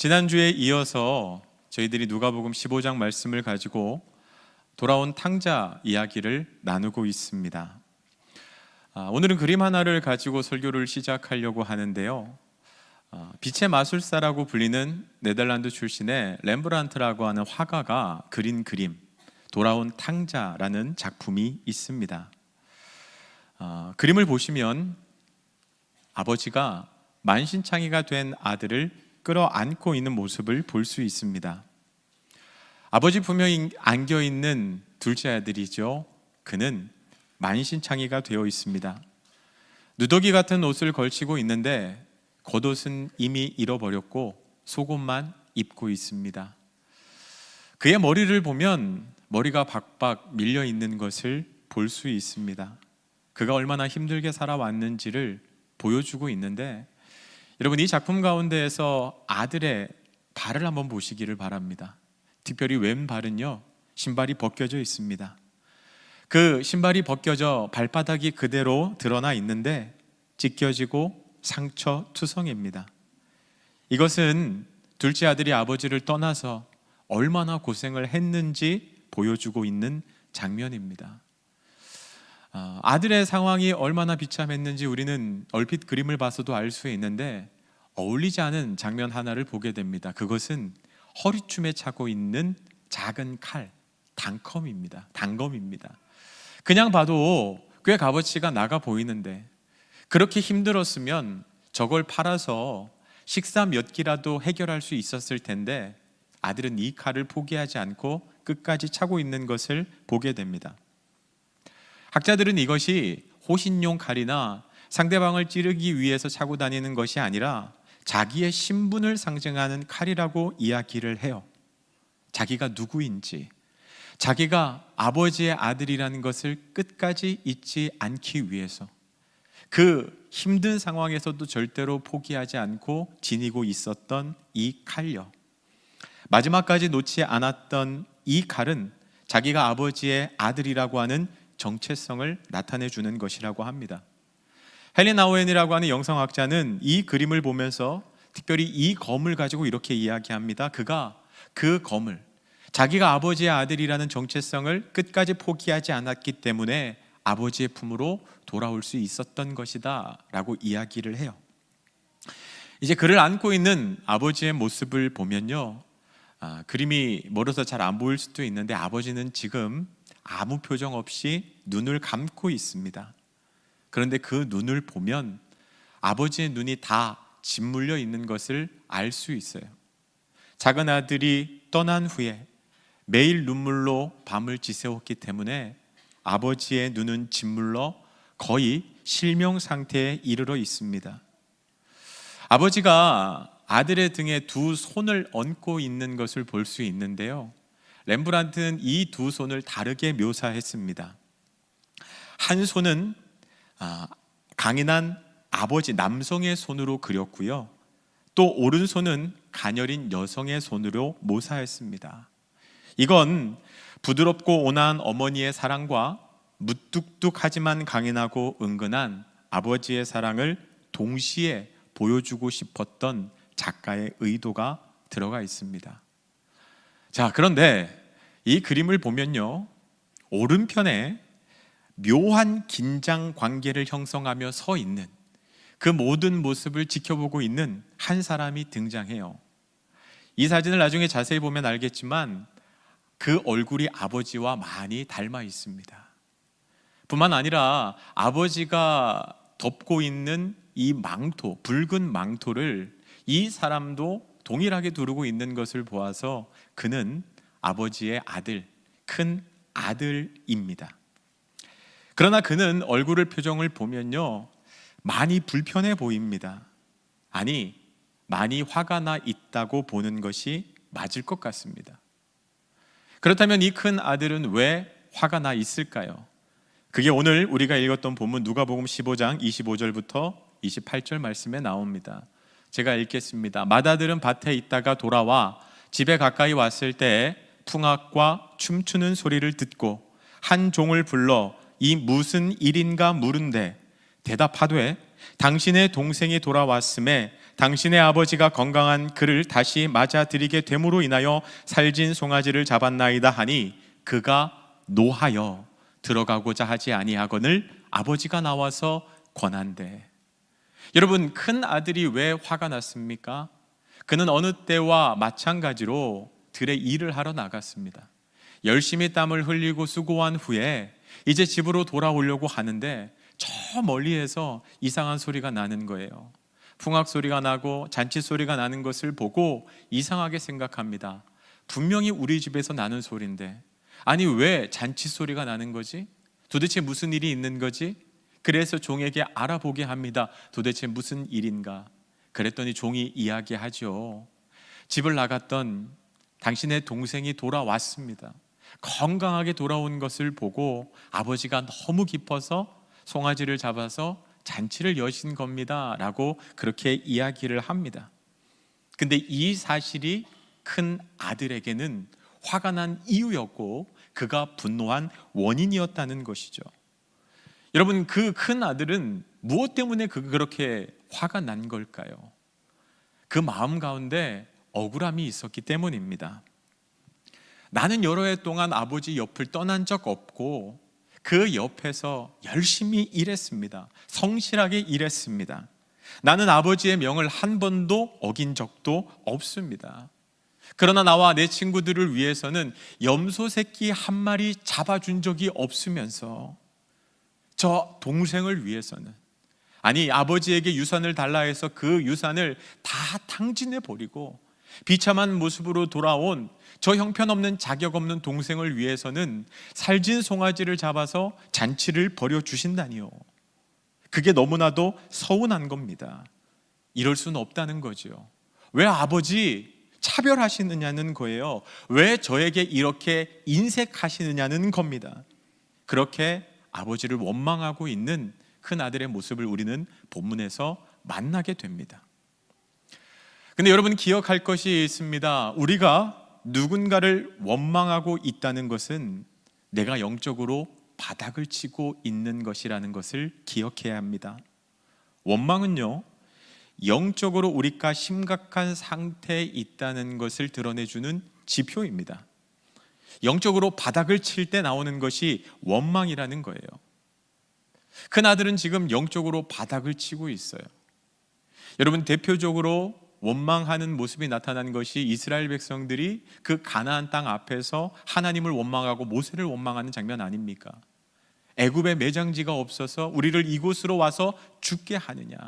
지난주에 이어서 저희들이 누가복음 15장 말씀을 가지고 돌아온 탕자 이야기를 나누고 있습니다. 오늘은 그림 하나를 가지고 설교를 시작하려고 하는데요. 빛의 마술사라고 불리는 네덜란드 출신의 렘브란트라고 하는 화가가 그린 그림 돌아온 탕자라는 작품이 있습니다. 그림을 보시면 아버지가 만신창이가 된 아들을 끌어안고 있는 모습을 볼 수 있습니다. 아버지 품에 안겨있는 둘째 아들이죠. 그는 만신창이가 되어 있습니다. 누더기 같은 옷을 걸치고 있는데 겉옷은 이미 잃어버렸고 속옷만 입고 있습니다. 그의 머리를 보면 머리가 박박 밀려 있는 것을 볼 수 있습니다. 그가 얼마나 힘들게 살아왔는지를 보여주고 있는데, 여러분, 이 작품 가운데에서 아들의 발을 한번 보시기를 바랍니다. 특별히 왼발은요, 신발이 벗겨져 있습니다. 그 신발이 벗겨져 발바닥이 그대로 드러나 있는데 찢겨지고 상처투성입니다. 이것은 둘째 아들이 아버지를 떠나서 얼마나 고생을 했는지 보여주고 있는 장면입니다. 아들의 상황이 얼마나 비참했는지 우리는 얼핏 그림을 봐서도 알 수 있는데 어울리지 않은 장면 하나를 보게 됩니다. 그것은 허리춤에 차고 있는 작은 칼, 단검입니다. 그냥 봐도 꽤 값어치가 나가 보이는데, 그렇게 힘들었으면 저걸 팔아서 식사 몇 끼라도 해결할 수 있었을 텐데 아들은 이 칼을 포기하지 않고 끝까지 차고 있는 것을 보게 됩니다. 학자들은 이것이 호신용 칼이나 상대방을 찌르기 위해서 차고 다니는 것이 아니라 자기의 신분을 상징하는 칼이라고 이야기를 해요. 자기가 누구인지, 자기가 아버지의 아들이라는 것을 끝까지 잊지 않기 위해서 그 힘든 상황에서도 절대로 포기하지 않고 지니고 있었던 이 칼요, 마지막까지 놓지 않았던 이 칼은 자기가 아버지의 아들이라고 하는 정체성을 나타내 주는 것이라고 합니다. 헬렌 아우엔이라고 하는 영성학자는 이 그림을 보면서 특별히 이 검을 가지고 이렇게 이야기합니다. 그가 그 검을, 자기가 아버지의 아들이라는 정체성을 끝까지 포기하지 않았기 때문에 아버지의 품으로 돌아올 수 있었던 것이다 라고 이야기를 해요. 이제 그를 안고 있는 아버지의 모습을 보면요, 그림이 멀어서 잘 안 보일 수도 있는데 아버지는 지금 아무 표정 없이 눈을 감고 있습니다. 그런데 그 눈을 보면 아버지의 눈이 다 짓물려 있는 것을 알 수 있어요. 작은 아들이 떠난 후에 매일 눈물로 밤을 지새웠기 때문에 아버지의 눈은 짓물러 거의 실명 상태에 이르러 있습니다. 아버지가 아들의 등에 두 손을 얹고 있는 것을 볼 수 있는데요, 렘브란트는 이 두 손을 다르게 묘사했습니다. 한 손은 강인한 아버지 남성의 손으로 그렸고요, 또 오른손은 가녀린 여성의 손으로 묘사했습니다. 이건 부드럽고 온화한 어머니의 사랑과 무뚝뚝하지만 강인하고 은근한 아버지의 사랑을 동시에 보여주고 싶었던 작가의 의도가 들어가 있습니다. 자, 그런데 이 그림을 보면요, 오른편에 묘한 긴장 관계를 형성하며 서 있는 그 모든 모습을 지켜보고 있는 한 사람이 등장해요. 이 사진을 나중에 자세히 보면 알겠지만 그 얼굴이 아버지와 많이 닮아 있습니다. 뿐만 아니라 아버지가 덮고 있는 이 망토, 붉은 망토를 이 사람도 동일하게 두르고 있는 것을 보아서 그는 아버지의 아들, 큰 아들입니다. 그러나 그는 얼굴 표정을 보면요, 많이 불편해 보입니다. 아니, 많이 화가 나 있다고 보는 것이 맞을 것 같습니다. 그렇다면 이 큰 아들은 왜 화가 나 있을까요? 그게 오늘 우리가 읽었던 본문 누가복음 15장 25절부터 28절 말씀에 나옵니다. 제가 읽겠습니다. 맏아들은 밭에 있다가 돌아와 집에 가까이 왔을 때 풍악과 춤추는 소리를 듣고 한 종을 불러 이 무슨 일인가 물은데 대답하되 당신의 동생이 돌아왔음에 당신의 아버지가 건강한 그를 다시 맞아들이게 됨으로 인하여 살진 송아지를 잡았나이다 하니 그가 노하여 들어가고자 하지 아니하거늘 아버지가 나와서 권한대. 여러분, 큰 아들이 왜 화가 났습니까? 그는 어느 때와 마찬가지로 들의 일을 하러 나갔습니다. 열심히 땀을 흘리고 수고한 후에 이제 집으로 돌아오려고 하는데 저 멀리에서 이상한 소리가 나는 거예요. 풍악 소리가 나고 잔치 소리가 나는 것을 보고 이상하게 생각합니다. 분명히 우리 집에서 나는 소리인데, 아니 왜 잔치 소리가 나는 거지? 도대체 무슨 일이 있는 거지? 그래서 종에게 알아보게 합니다. 도대체 무슨 일인가? 그랬더니 종이 이야기하죠. 집을 나갔던 당신의 동생이 돌아왔습니다. 건강하게 돌아온 것을 보고 아버지가 너무 기뻐서 송아지를 잡아서 잔치를 여신 겁니다 라고 그렇게 이야기를 합니다. 근데 이 사실이 큰 아들에게는 화가 난 이유였고 그가 분노한 원인이었다는 것이죠. 여러분, 그 큰 아들은 무엇 때문에 그렇게 화가 난 걸까요? 그 마음 가운데 억울함이 있었기 때문입니다. 나는 여러 해 동안 아버지 옆을 떠난 적 없고 그 옆에서 열심히 일했습니다. 성실하게 일했습니다. 나는 아버지의 명을 한 번도 어긴 적도 없습니다. 그러나 나와 내 친구들을 위해서는 염소 새끼 한 마리 잡아준 적이 없으면서 저 동생을 위해서는, 아니 아버지에게 유산을 달라 해서 그 유산을 다 탕진해 버리고 비참한 모습으로 돌아온 저 형편없는 자격 없는 동생을 위해서는 살진 송아지를 잡아서 잔치를 벌여주신다니요. 그게 너무나도 서운한 겁니다. 이럴 수는 없다는 거죠. 왜 아버지 차별하시느냐는 거예요. 왜 저에게 이렇게 인색하시느냐는 겁니다. 그렇게 아버지를 원망하고 있는 큰 아들의 모습을 우리는 본문에서 만나게 됩니다. 근데 여러분, 기억할 것이 있습니다. 우리가 누군가를 원망하고 있다는 것은 내가 영적으로 바닥을 치고 있는 것이라는 것을 기억해야 합니다. 원망은요, 영적으로 우리가 심각한 상태에 있다는 것을 드러내주는 지표입니다. 영적으로 바닥을 칠 때 나오는 것이 원망이라는 거예요. 큰 아들은 지금 영적으로 바닥을 치고 있어요. 여러분, 대표적으로 원망하는 모습이 나타난 것이 이스라엘 백성들이 그 가나안 땅 앞에서 하나님을 원망하고 모세를 원망하는 장면 아닙니까? 애굽에 매장지가 없어서 우리를 이곳으로 와서 죽게 하느냐?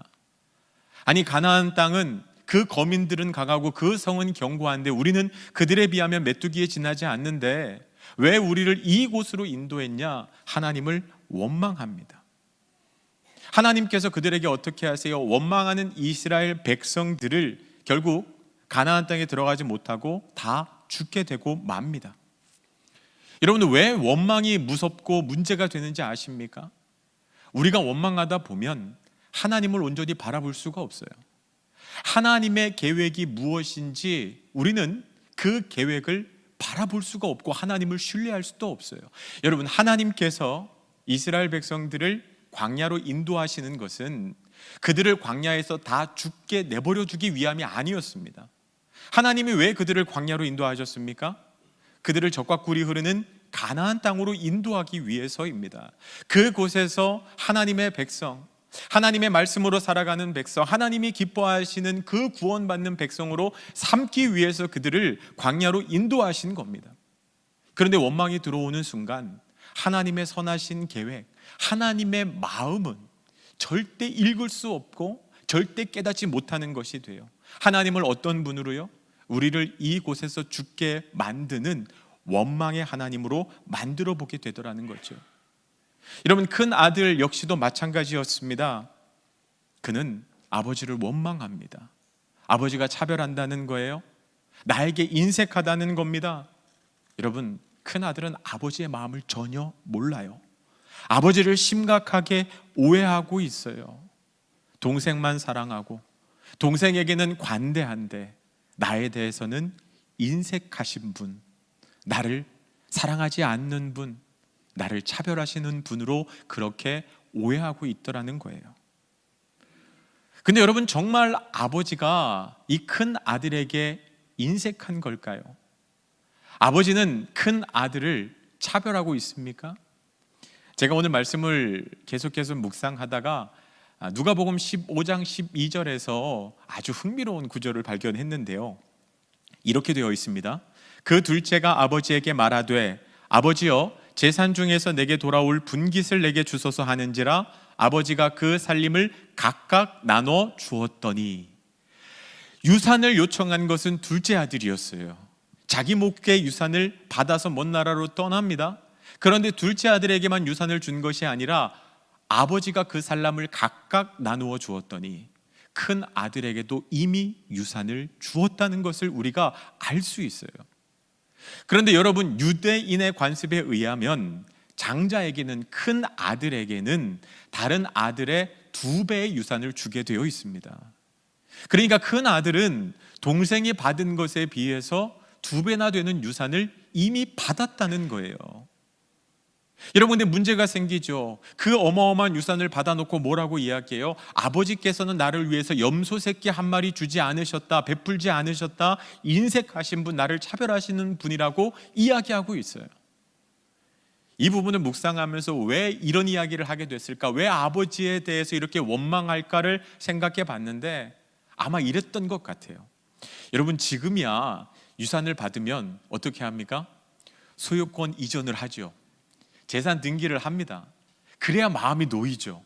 아니, 가나안 땅은 그 거민들은 강하고 그 성은 견고한데 우리는 그들에 비하면 메뚜기에 지나지 않는데 왜 우리를 이곳으로 인도했냐? 하나님을 원망합니다. 하나님께서 그들에게 어떻게 하세요? 원망하는 이스라엘 백성들을 결국 가나안 땅에 들어가지 못하고 다 죽게 되고 맙니다. 여러분, 왜 원망이 무섭고 문제가 되는지 아십니까? 우리가 원망하다 보면 하나님을 온전히 바라볼 수가 없어요. 하나님의 계획이 무엇인지 우리는 그 계획을 바라볼 수가 없고 하나님을 신뢰할 수도 없어요. 여러분, 하나님께서 이스라엘 백성들을 광야로 인도하시는 것은 그들을 광야에서 다 죽게 내버려 두기 위함이 아니었습니다. 하나님이 왜 그들을 광야로 인도하셨습니까? 그들을 적과 꿀이 흐르는 가나안 땅으로 인도하기 위해서입니다. 그곳에서 하나님의 백성, 하나님의 말씀으로 살아가는 백성, 하나님이 기뻐하시는 그 구원받는 백성으로 삼기 위해서 그들을 광야로 인도하신 겁니다. 그런데 원망이 들어오는 순간 하나님의 선하신 계획, 하나님의 마음은 절대 읽을 수 없고 절대 깨닫지 못하는 것이 돼요. 하나님을 어떤 분으로요? 우리를 이곳에서 죽게 만드는 원망의 하나님으로 만들어 보게 되더라는 거죠. 여러분, 큰 아들 역시도 마찬가지였습니다. 그는 아버지를 원망합니다. 아버지가 차별한다는 거예요. 나에게 인색하다는 겁니다. 여러분, 큰 아들은 아버지의 마음을 전혀 몰라요. 아버지를 심각하게 오해하고 있어요. 동생만 사랑하고 동생에게는 관대한데 나에 대해서는 인색하신 분, 나를 사랑하지 않는 분, 나를 차별하시는 분으로 그렇게 오해하고 있더라는 거예요. 근데 여러분, 정말 아버지가 이 큰 아들에게 인색한 걸까요? 아버지는 큰 아들을 차별하고 있습니까? 제가 오늘 말씀을 계속해서 묵상하다가 누가복음 15장 12절에서 아주 흥미로운 구절을 발견했는데요, 이렇게 되어 있습니다. 그 둘째가 아버지에게 말하되 아버지여, 재산 중에서 내게 돌아올 분깃을 내게 주소서 하는지라. 아버지가 그 살림을 각각 나눠 주었더니. 유산을 요청한 것은 둘째 아들이었어요. 자기 목의 유산을 받아서 먼 나라로 떠납니다. 그런데 둘째 아들에게만 유산을 준 것이 아니라 아버지가 그 살림을 각각 나누어 주었더니 큰 아들에게도 이미 유산을 주었다는 것을 우리가 알 수 있어요. 그런데 여러분, 유대인의 관습에 의하면 장자에게는, 큰 아들에게는 다른 아들의 2배의 유산을 주게 되어 있습니다. 그러니까 큰 아들은 동생이 받은 것에 비해서 2배나 되는 유산을 이미 받았다는 거예요. 여러분, 근데 문제가 생기죠. 그 어마어마한 유산을 받아놓고 뭐라고 이야기해요? 아버지께서는 나를 위해서 염소 새끼 한 마리 주지 않으셨다, 베풀지 않으셨다, 인색하신 분, 나를 차별하시는 분이라고 이야기하고 있어요. 이 부분을 묵상하면서 왜 이런 이야기를 하게 됐을까? 왜 아버지에 대해서 이렇게 원망할까를 생각해 봤는데 아마 이랬던 것 같아요. 여러분, 지금이야 유산을 받으면 어떻게 합니까? 소유권 이전을 하죠. 재산 등기를 합니다. 그래야 마음이 놓이죠.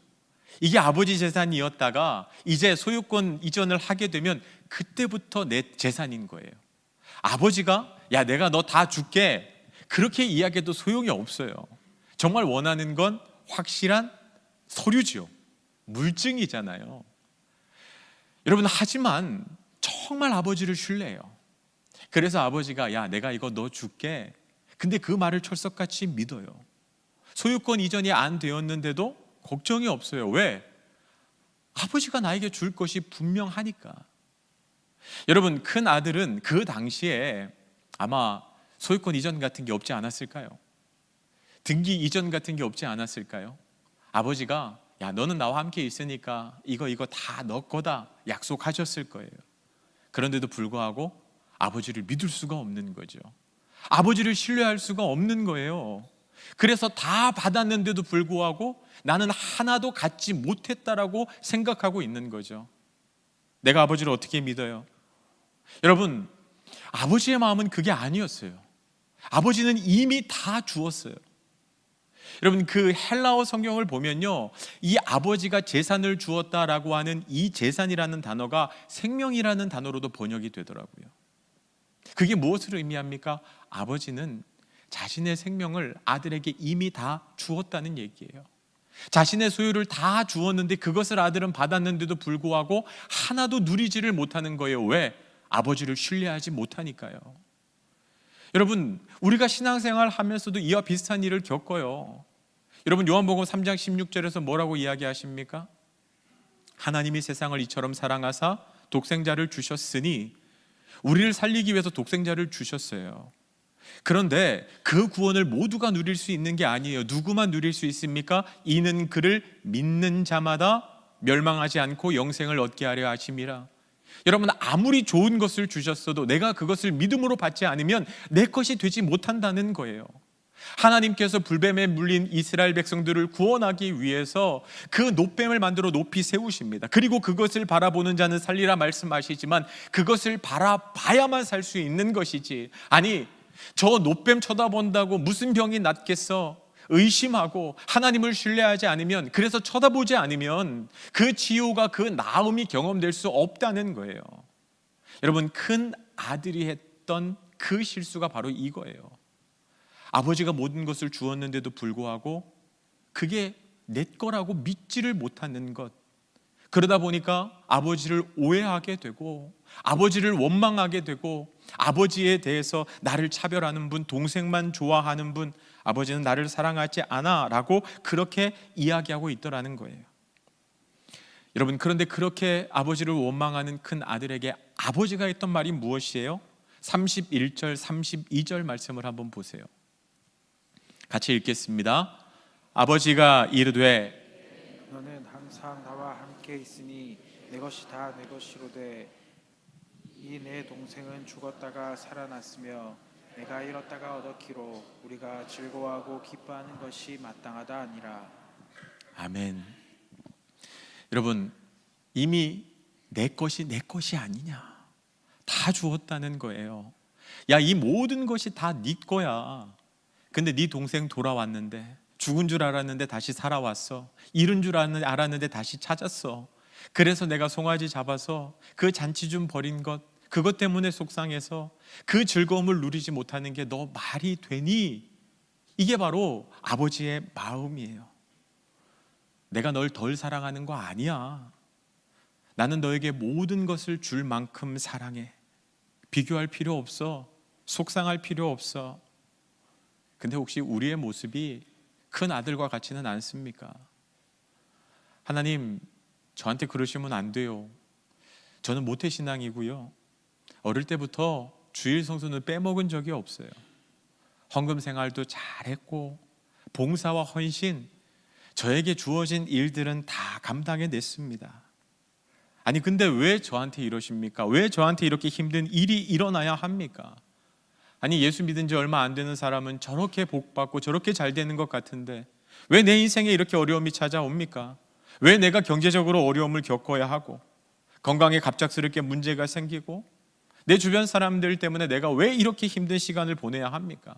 이게 아버지 재산이었다가 이제 소유권 이전을 하게 되면 그때부터 내 재산인 거예요. 아버지가 야, 내가 너 다 줄게, 그렇게 이야기해도 소용이 없어요. 정말 원하는 건 확실한 서류지요. 물증이잖아요. 여러분, 하지만 정말 아버지를 신뢰해요. 그래서 아버지가 야, 내가 이거 너 줄게. 근데 그 말을 철석같이 믿어요. 소유권 이전이 안 되었는데도 걱정이 없어요. 왜? 아버지가 나에게 줄 것이 분명하니까. 여러분, 큰 아들은 그 당시에 아마 소유권 이전 같은 게 없지 않았을까요? 등기 이전 같은 게 없지 않았을까요? 아버지가 야, 너는 나와 함께 있으니까 이거 다 너 거다 약속하셨을 거예요. 그런데도 불구하고 아버지를 믿을 수가 없는 거죠. 아버지를 신뢰할 수가 없는 거예요. 그래서 다 받았는데도 불구하고 나는 하나도 갖지 못했다라고 생각하고 있는 거죠. 내가 아버지를 어떻게 믿어요? 여러분, 아버지의 마음은 그게 아니었어요. 아버지는 이미 다 주었어요. 여러분, 그 헬라어 성경을 보면요, 이 아버지가 재산을 주었다라고 하는 이 재산이라는 단어가 생명이라는 단어로도 번역이 되더라고요. 그게 무엇을 의미합니까? 아버지는 자신의 생명을 아들에게 이미 다 주었다는 얘기예요. 자신의 소유를 다 주었는데 그것을 아들은 받았는데도 불구하고 하나도 누리지를 못하는 거예요. 왜? 아버지를 신뢰하지 못하니까요. 여러분, 우리가 신앙생활 하면서도 이와 비슷한 일을 겪어요. 여러분, 요한복음 3장 16절에서 뭐라고 이야기하십니까? 하나님이 세상을 이처럼 사랑하사 독생자를 주셨으니, 우리를 살리기 위해서 독생자를 주셨어요. 그런데 그 구원을 모두가 누릴 수 있는 게 아니에요. 누구만 누릴 수 있습니까? 이는 그를 믿는 자마다 멸망하지 않고 영생을 얻게 하려 하심이라. 여러분, 아무리 좋은 것을 주셨어도 내가 그것을 믿음으로 받지 않으면 내 것이 되지 못한다는 거예요. 하나님께서 불뱀에 물린 이스라엘 백성들을 구원하기 위해서 그 놋뱀을 만들어 높이 세우십니다. 그리고 그것을 바라보는 자는 살리라 말씀하시지만 그것을 바라봐야만 살 수 있는 것이지, 아니 저 놋뱀 쳐다본다고 무슨 병이 낫겠어? 의심하고 하나님을 신뢰하지 않으면, 그래서 쳐다보지 않으면 그 치유가, 그 나음이 경험될 수 없다는 거예요. 여러분, 큰 아들이 했던 그 실수가 바로 이거예요. 아버지가 모든 것을 주었는데도 불구하고 그게 내 거라고 믿지를 못하는 것. 그러다 보니까 아버지를 오해하게 되고 아버지를 원망하게 되고 아버지에 대해서 나를 차별하는 분, 동생만 좋아하는 분, 아버지는 나를 사랑하지 않아 라고 그렇게 이야기하고 있더라는 거예요. 여러분, 그런데 그렇게 아버지를 원망하는 큰 아들에게 아버지가 했던 말이 무엇이에요? 31절 32절 말씀을 한번 보세요. 같이 읽겠습니다. 아버지가 이르되 너는 항상 나와 함께 있으니 내 것이 다 내 것이로되 이 내 동생은 죽었다가 살아났으며 내가 잃었다가 얻었기로 우리가 즐거워하고 기뻐하는 것이 마땅하다 아니라. 아멘. 여러분, 이미 내 것이 내 것이 아니냐, 다 주었다는 거예요. 야, 이 모든 것이 다 네 거야. 근데 네 동생 돌아왔는데, 죽은 줄 알았는데 다시 살아왔어. 잃은 줄 알았는데 다시 찾았어. 그래서 내가 송아지 잡아서 그 잔치 좀 버린 것, 그것 때문에 속상해서 그 즐거움을 누리지 못하는 게 너 말이 되니? 이게 바로 아버지의 마음이에요. 내가 널 덜 사랑하는 거 아니야. 나는 너에게 모든 것을 줄 만큼 사랑해. 비교할 필요 없어. 속상할 필요 없어. 근데 혹시 우리의 모습이 큰 아들과 같지는 않습니까? 하나님, 저한테 그러시면 안 돼요. 저는 모태신앙이고요, 어릴 때부터 주일 성수는 빼먹은 적이 없어요. 헌금 생활도 잘했고 봉사와 헌신, 저에게 주어진 일들은 다 감당해냈습니다. 아니 근데 왜 저한테 이러십니까? 왜 저한테 이렇게 힘든 일이 일어나야 합니까? 아니 예수 믿은 지 얼마 안 되는 사람은 저렇게 복받고 저렇게 잘 되는 것 같은데 왜 내 인생에 이렇게 어려움이 찾아옵니까? 왜 내가 경제적으로 어려움을 겪어야 하고 건강에 갑작스럽게 문제가 생기고 내 주변 사람들 때문에 내가 왜 이렇게 힘든 시간을 보내야 합니까?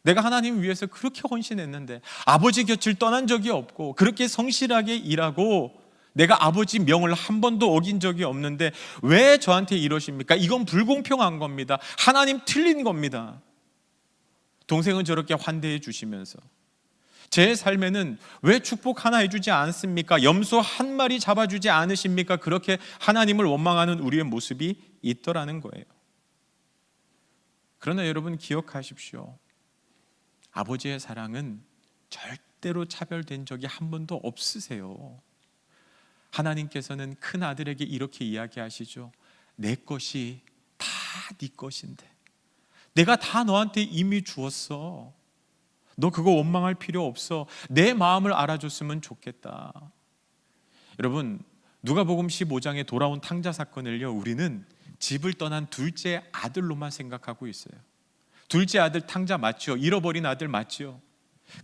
내가 하나님 위해서 그렇게 헌신했는데, 아버지 곁을 떠난 적이 없고 그렇게 성실하게 일하고 내가 아버지 명을 한 번도 어긴 적이 없는데 왜 저한테 이러십니까? 이건 불공평한 겁니다. 하나님 틀린 겁니다. 동생은 저렇게 환대해 주시면서 제 삶에는 왜 축복 하나 해주지 않습니까? 염소 한 마리 잡아주지 않으십니까? 그렇게 하나님을 원망하는 우리의 모습이 있더라는 거예요. 그러나 여러분 기억하십시오. 아버지의 사랑은 절대로 차별된 적이 한 번도 없으세요. 하나님께서는 큰 아들에게 이렇게 이야기하시죠. 내 것이 다 네 것인데 내가 다 너한테 이미 주었어. 너 그거 원망할 필요 없어. 내 마음을 알아줬으면 좋겠다. 여러분, 누가복음 15장에 돌아온 탕자 사건을요, 우리는 집을 떠난 둘째 아들로만 생각하고 있어요. 둘째 아들 탕자 맞죠? 잃어버린 아들 맞죠?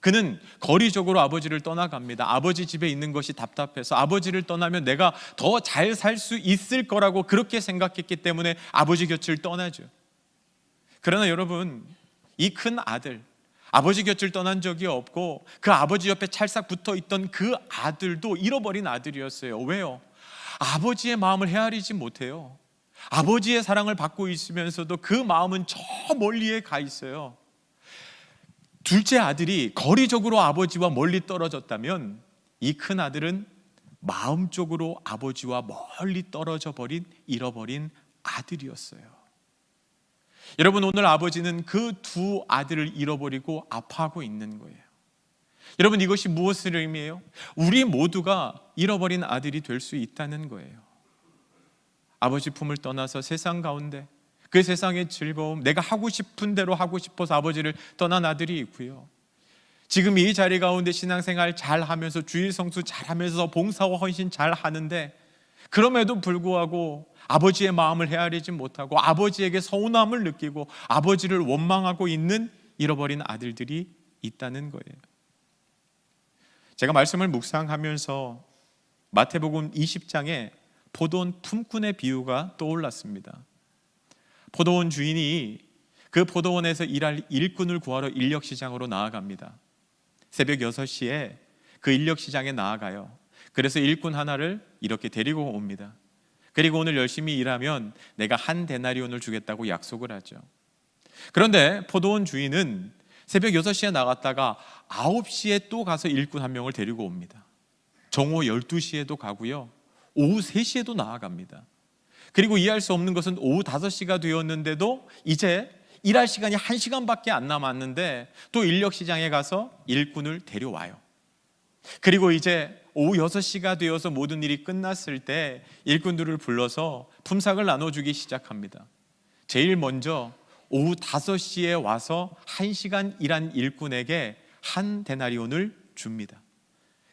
그는 거리적으로 아버지를 떠나갑니다. 아버지 집에 있는 것이 답답해서 아버지를 떠나면 내가 더 잘 살 수 있을 거라고 그렇게 생각했기 때문에 아버지 곁을 떠나죠. 그러나 여러분, 이 큰 아들, 아버지 곁을 떠난 적이 없고 그 아버지 옆에 찰싹 붙어 있던 그 아들도 잃어버린 아들이었어요. 왜요? 아버지의 마음을 헤아리지 못해요. 아버지의 사랑을 받고 있으면서도 그 마음은 저 멀리에 가 있어요. 둘째 아들이 거리적으로 아버지와 멀리 떨어졌다면 이 큰 아들은 마음적으로 아버지와 멀리 떨어져 버린, 잃어버린 아들이었어요. 여러분, 오늘 아버지는 그 두 아들을 잃어버리고 아파하고 있는 거예요. 여러분, 이것이 무엇을 의미해요? 우리 모두가 잃어버린 아들이 될 수 있다는 거예요. 아버지 품을 떠나서 세상 가운데 그 세상의 즐거움, 내가 하고 싶은 대로 하고 싶어서 아버지를 떠난 아들이 있고요, 지금 이 자리 가운데 신앙생활 잘하면서 주일 성수 잘하면서 봉사와 헌신 잘하는데 그럼에도 불구하고 아버지의 마음을 헤아리지 못하고 아버지에게 서운함을 느끼고 아버지를 원망하고 있는 잃어버린 아들들이 있다는 거예요. 제가 말씀을 묵상하면서 마태복음 20장에 포도원 품꾼의 비유가 떠올랐습니다. 포도원 주인이 그 포도원에서 일할 일꾼을 구하러 인력시장으로 나아갑니다. 새벽 6시에 그 인력시장에 나아가요. 그래서 일꾼 하나를 이렇게 데리고 옵니다. 그리고 오늘 열심히 일하면 내가 한 데나리온을 주겠다고 약속을 하죠. 그런데 포도원 주인은 새벽 6시에 나갔다가 9시에 또 가서 일꾼 한 명을 데리고 옵니다. 정오 12시에도 가고요, 오후 3시에도 나아갑니다. 그리고 이해할 수 없는 것은 오후 5시가 되었는데도 이제 일할 시간이 1시간밖에 안 남았는데 또 인력시장에 가서 일꾼을 데려와요. 그리고 이제 오후 6시가 되어서 모든 일이 끝났을 때 일꾼들을 불러서 품삯을 나눠주기 시작합니다. 제일 먼저 오후 5시에 와서 1시간 일한 일꾼에게 한 데나리온을 줍니다.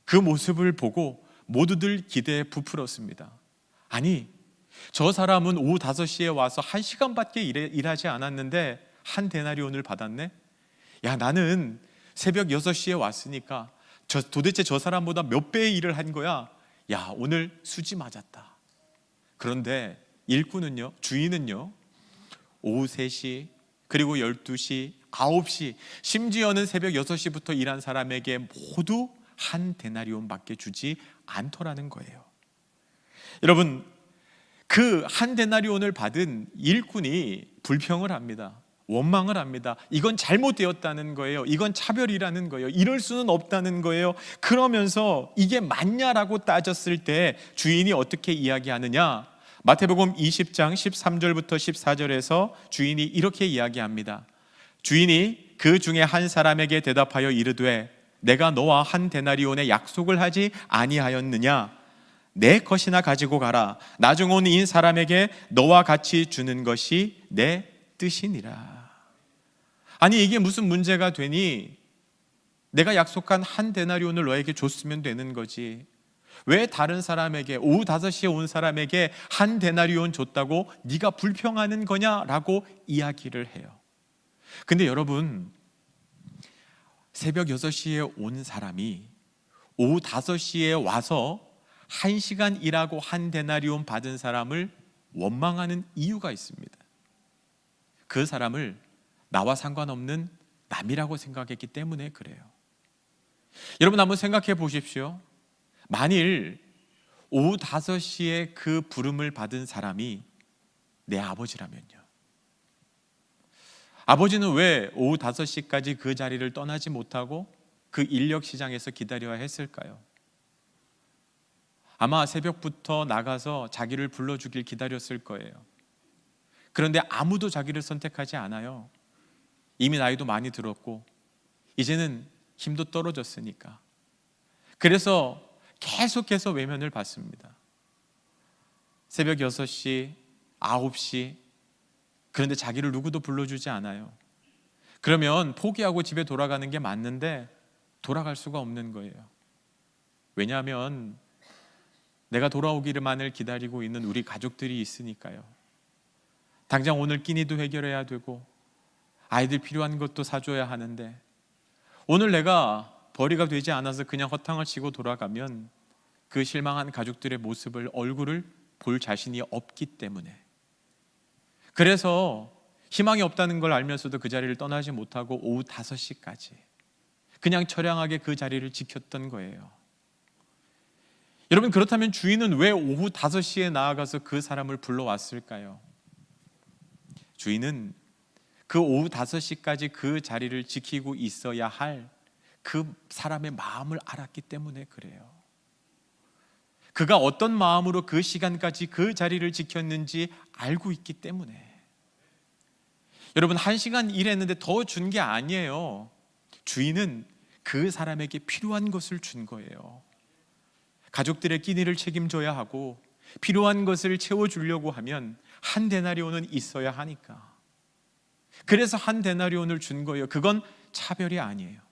그 모습을 보고 모두들 기대에 부풀었습니다. 아니, 저 사람은 오후 5시에 와서 1시간밖에 일하지 않았는데 한 데나리온을 받았네? 야, 나는 새벽 6시에 왔으니까 도대체 저 사람보다 몇 배의 일을 한 거야? 야, 오늘 수지 맞았다. 그런데 일꾼은요, 주인은요, 오후 3시, 그리고 12시, 9시, 심지어는 새벽 6시부터 일한 사람에게 모두 한 데나리온밖에 주지 않더라는 거예요. 여러분, 그 한 데나리온을 받은 일꾼이 불평을 합니다. 원망을 합니다. 이건 잘못되었다는 거예요. 이건 차별이라는 거예요. 이럴 수는 없다는 거예요. 그러면서 이게 맞냐라고 따졌을 때 주인이 어떻게 이야기하느냐? 마태복음 20장 13절부터 14절에서 주인이 이렇게 이야기합니다. 주인이 그 중에 한 사람에게 대답하여 이르되 내가 너와 한 데나리온의 약속을 하지 아니하였느냐? 내 것이나 가지고 가라. 나중 온 이 사람에게 너와 같이 주는 것이 내 뜻이니라. 아니, 이게 무슨 문제가 되니? 내가 약속한 한 데나리온을 너에게 줬으면 되는 거지. 왜 다른 사람에게, 오후 5시에 온 사람에게 한 데나리온 줬다고 네가 불평하는 거냐라고 이야기를 해요. 근데 여러분, 새벽 6시에 온 사람이 오후 5시에 와서 1시간 일하고 한 데나리온 받은 사람을 원망하는 이유가 있습니다. 그 사람을 나와 상관없는 남이라고 생각했기 때문에 그래요. 여러분, 한번 생각해 보십시오. 만일 오후 5시에 그 부름을 받은 사람이 내 아버지라면요. 아버지는 왜 오후 5시까지 그 자리를 떠나지 못하고 그 인력 시장에서 기다려야 했을까요? 아마 새벽부터 나가서 자기를 불러주길 기다렸을 거예요. 그런데 아무도 자기를 선택하지 않아요. 이미 나이도 많이 들었고 이제는 힘도 떨어졌으니까. 그래서 계속해서 외면을 받습니다. 새벽 6시, 9시, 그런데 자기를 누구도 불러주지 않아요. 그러면 포기하고 집에 돌아가는 게 맞는데 돌아갈 수가 없는 거예요. 왜냐하면 내가 돌아오기만을 기다리고 있는 우리 가족들이 있으니까요. 당장 오늘 끼니도 해결해야 되고 아이들 필요한 것도 사줘야 하는데 오늘 내가 벌이가 되지 않아서 그냥 허탕을 치고 돌아가면 그 실망한 가족들의 모습을, 얼굴을 볼 자신이 없기 때문에, 그래서 희망이 없다는 걸 알면서도 그 자리를 떠나지 못하고 오후 5시까지 그냥 처량하게 그 자리를 지켰던 거예요. 여러분, 그렇다면 주인은 왜 오후 5시에 나아가서 그 사람을 불러왔을까요? 주인은 그 오후 5시까지 그 자리를 지키고 있어야 할 그 사람의 마음을 알았기 때문에 그래요. 그가 어떤 마음으로 그 시간까지 그 자리를 지켰는지 알고 있기 때문에. 여러분, 1시간 일했는데 더 준 게 아니에요. 주인은 그 사람에게 필요한 것을 준 거예요. 가족들의 끼니를 책임져야 하고 필요한 것을 채워주려고 하면 한 데나리온은 있어야 하니까. 그래서 한 데나리온을 준 거예요. 그건 차별이 아니에요.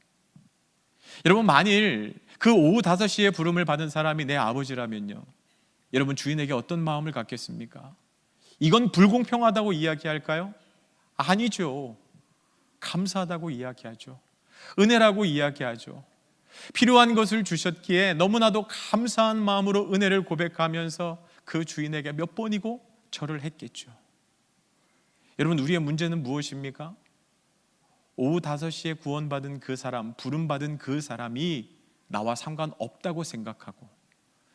여러분, 만일 그 오후 5시에 부름을 받은 사람이 내 아버지라면요, 여러분, 주인에게 어떤 마음을 갖겠습니까? 이건 불공평하다고 이야기할까요? 아니죠. 감사하다고 이야기하죠. 은혜라고 이야기하죠. 필요한 것을 주셨기에 너무나도 감사한 마음으로 은혜를 고백하면서 그 주인에게 몇 번이고 절을 했겠죠. 여러분, 우리의 문제는 무엇입니까? 오후 5시에 구원받은 그 사람, 부름받은 그 사람이 나와 상관없다고 생각하고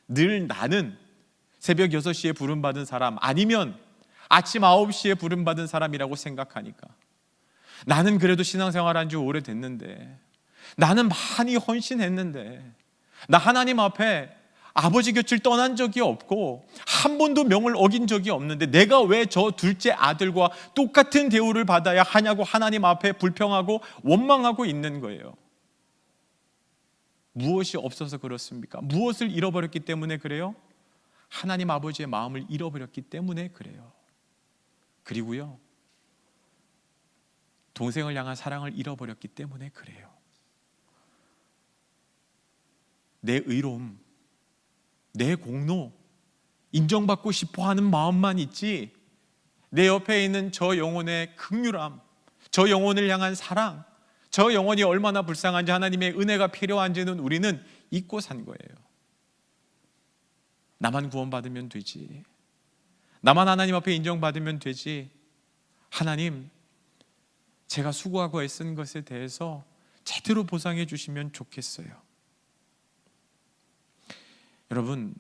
늘 나는 새벽 6시에 부름받은 사람 아니면 아침 9시에 부름받은 사람이라고 생각하니까, 나는 그래도 신앙생활한 지 오래됐는데, 나는 많이 헌신했는데, 나 하나님 앞에 아버지 곁을 떠난 적이 없고 한 번도 명을 어긴 적이 없는데 내가 왜 저 둘째 아들과 똑같은 대우를 받아야 하냐고 하나님 앞에 불평하고 원망하고 있는 거예요. 무엇이 없어서 그렇습니까? 무엇을 잃어버렸기 때문에 그래요? 하나님 아버지의 마음을 잃어버렸기 때문에 그래요. 그리고요, 동생을 향한 사랑을 잃어버렸기 때문에 그래요. 내 의로움, 내 공로, 인정받고 싶어 하는 마음만 있지, 내 옆에 있는 저 영혼의 긍휼함, 저 영혼을 향한 사랑, 저 영혼이 얼마나 불쌍한지, 하나님의 은혜가 필요한지는 우리는 잊고 산 거예요. 나만 구원받으면 되지, 나만 하나님 앞에 인정받으면 되지, 하나님 제가 수고하고 애쓴 것에 대해서 제대로 보상해 주시면 좋겠어요. 여러분,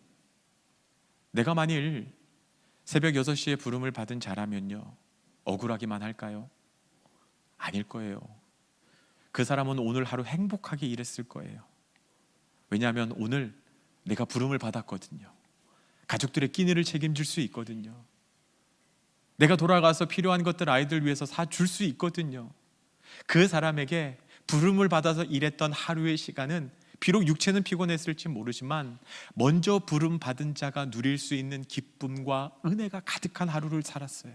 내가 만일 새벽 6시에 부름을 받은 자라면요, 억울하기만 할까요? 아닐 거예요. 그 사람은 오늘 하루 행복하게 일했을 거예요. 왜냐하면 오늘 내가 부름을 받았거든요. 가족들의 끼니를 책임질 수 있거든요. 내가 돌아가서 필요한 것들 아이들 위해서 사줄 수 있거든요. 그 사람에게 부름을 받아서 일했던 하루의 시간은 비록 육체는 피곤했을지 모르지만 먼저 부름 받은 자가 누릴 수 있는 기쁨과 은혜가 가득한 하루를 살았어요.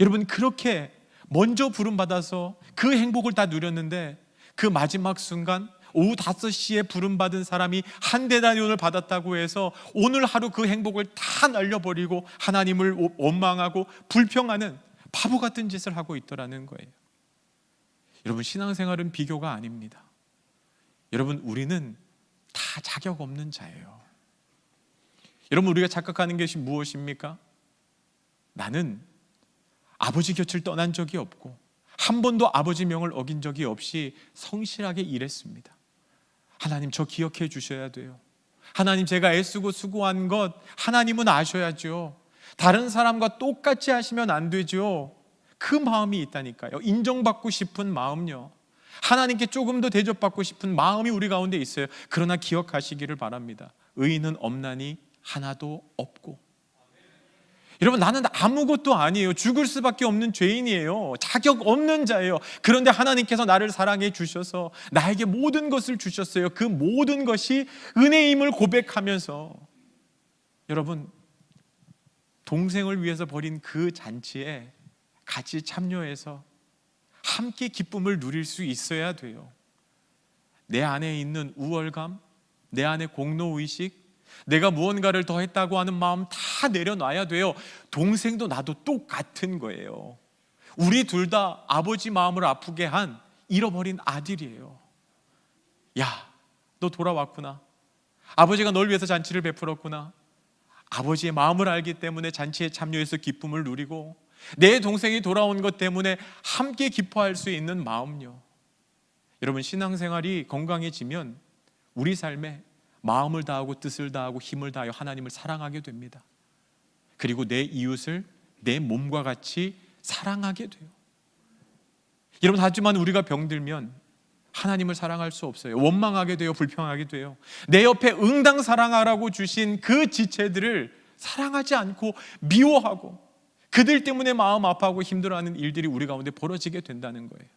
여러분, 그렇게 먼저 부름 받아서 그 행복을 다 누렸는데 그 마지막 순간 오후 5시에 부름 받은 사람이 한 데나리온을 받았다고 해서 오늘 하루 그 행복을 다 날려버리고 하나님을 원망하고 불평하는 바보 같은 짓을 하고 있더라는 거예요. 여러분, 신앙생활은 비교가 아닙니다. 여러분, 우리는 다 자격 없는 자예요. 여러분, 우리가 착각하는 것이 무엇입니까? 나는 아버지 곁을 떠난 적이 없고 한 번도 아버지 명을 어긴 적이 없이 성실하게 일했습니다. 하나님, 저 기억해 주셔야 돼요. 하나님, 제가 애쓰고 수고한 것 하나님은 아셔야죠. 다른 사람과 똑같이 하시면 안 되죠. 그 마음이 있다니까요. 인정받고 싶은 마음요, 하나님께 조금 더 대접받고 싶은 마음이 우리 가운데 있어요. 그러나 기억하시기를 바랍니다. 의인은 없나니 하나도 없고. 여러분, 나는 아무것도 아니에요. 죽을 수밖에 없는 죄인이에요. 자격 없는 자예요. 그런데 하나님께서 나를 사랑해 주셔서 나에게 모든 것을 주셨어요. 그 모든 것이 은혜임을 고백하면서, 여러분, 동생을 위해서 벌인 그 잔치에 같이 참여해서 함께 기쁨을 누릴 수 있어야 돼요. 내 안에 있는 우월감, 내 안에 공로의식, 내가 무언가를 더 했다고 하는 마음 다 내려놔야 돼요. 동생도 나도 똑같은 거예요. 우리 둘 다 아버지 마음을 아프게 한 잃어버린 아들이에요. 야, 너 돌아왔구나. 아버지가 널 위해서 잔치를 베풀었구나. 아버지의 마음을 알기 때문에 잔치에 참여해서 기쁨을 누리고, 내 동생이 돌아온 것 때문에 함께 기뻐할 수 있는 마음요. 여러분, 신앙생활이 건강해지면 우리 삶에 마음을 다하고 뜻을 다하고 힘을 다하여 하나님을 사랑하게 됩니다. 그리고 내 이웃을 내 몸과 같이 사랑하게 돼요. 여러분, 하지만 우리가 병들면 하나님을 사랑할 수 없어요. 원망하게 돼요. 불평하게 돼요. 내 옆에 응당 사랑하라고 주신 그 지체들을 사랑하지 않고 미워하고 그들 때문에 마음 아파하고 힘들어하는 일들이 우리 가운데 벌어지게 된다는 거예요.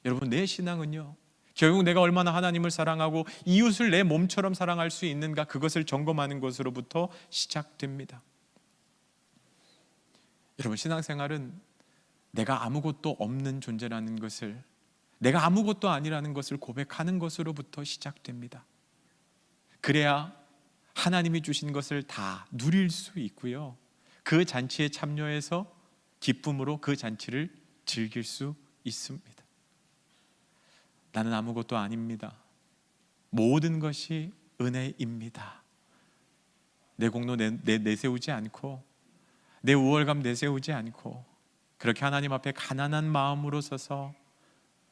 여러분, 내 신앙은요, 결국 내가 얼마나 하나님을 사랑하고 이웃을 내 몸처럼 사랑할 수 있는가, 그것을 점검하는 것으로부터 시작됩니다. 여러분, 신앙생활은 내가 아무것도 없는 존재라는 것을, 내가 아무것도 아니라는 것을 고백하는 것으로부터 시작됩니다. 그래야 하나님이 주신 것을 다 누릴 수 있고요, 그 잔치에 참여해서 기쁨으로 그 잔치를 즐길 수 있습니다. 나는 아무것도 아닙니다. 모든 것이 은혜입니다. 내 공로 내세우지 않고, 내 우월감 내세우지 않고, 그렇게 하나님 앞에 가난한 마음으로 서서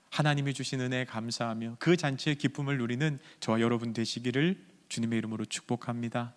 하나님이 주신 은혜에 감사하며 그 잔치의 기쁨을 누리는 저와 여러분 되시기를 주님의 이름으로 축복합니다.